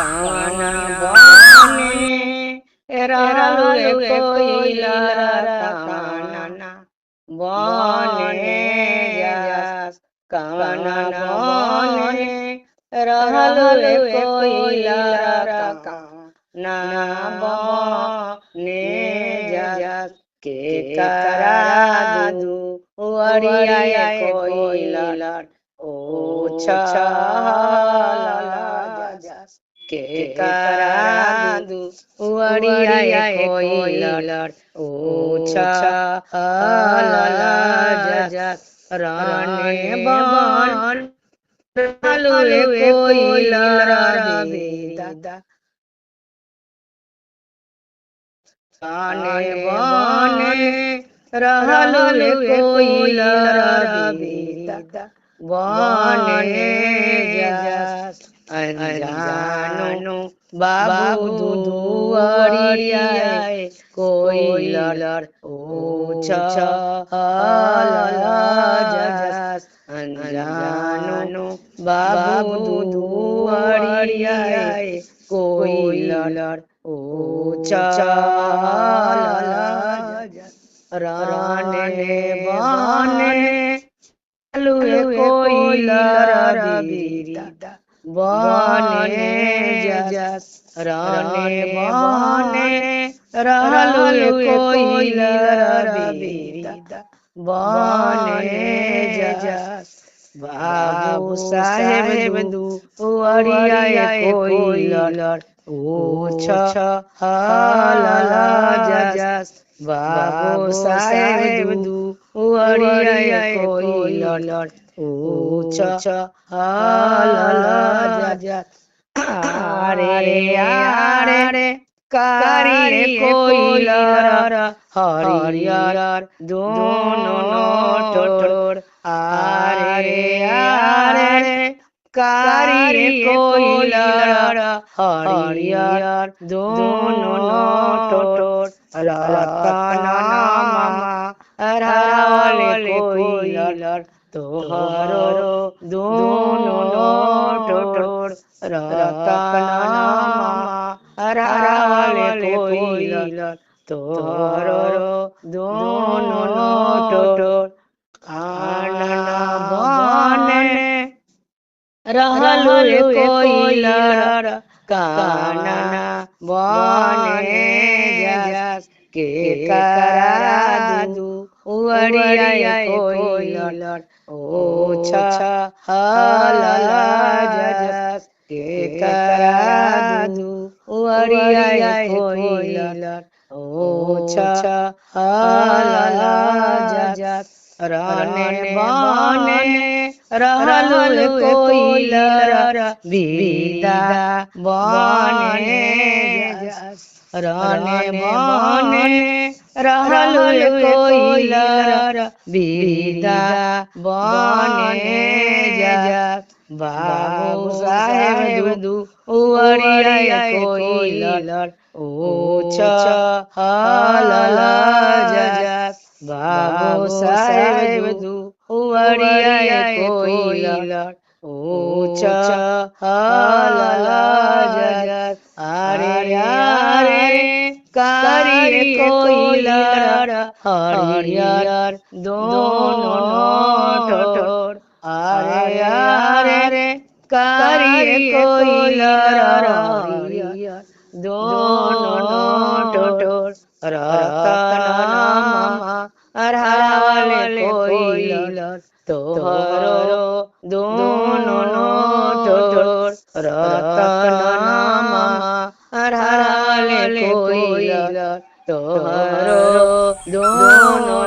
काना बने रहलु कोइलर काना बने जास काना बने रहलु कोइलर काना बने जास के करा दू वरिया कोइलर ओछल जास के करा दू वरिया कोइलर ओछल जास राने बन रहलु कोइलर बेदा राने बने रहलु कोइलर बेदा बने जास अनजानो बाबू दुआरिया कोइलर ओछल जास अनजानो बाबू दुआरिया कोइलर ओछल जास राने बने रहलु कोइलर बेदा बने जास राने बने रहलु कोइलर बेदा बने जास बाबू साहेब दुआरिया कोइलर ओछल जास बाबू साहेब दुआरिया कोइलर ओछल जास आरे कारी कोइलर हरियर दोनों ठोर आरे कारी कोइलर हरियर दोनों ठोर रतन मामा रहले कोइलर तोहरो दोनों ठोर रतन मामा रहले कोइलर तोहरो दोनों ठोर काना बने रहलु कोइलर काना बने जास के करा दू वरिया कोइलर ओछल जास के करा दू वरिया कोइलर ओछल जास राने बने रहलु कोइलर बेदा बने जास राने बने रहलु कोइलर बेदा बने जास बाबू साहेब दुआरिया कोइलर ओछल जास बाबू साहेब दुआरिया कोइलर ओछल जास आरे कारी कोइलर हरियर दोनों ठोर आरे कारी कोइलर हरियर दोनों ठोर रतन मामा रहले कोइलर तोहरो दोनों ठोर रतन मामा रहले कोइलर तोहरो दोनों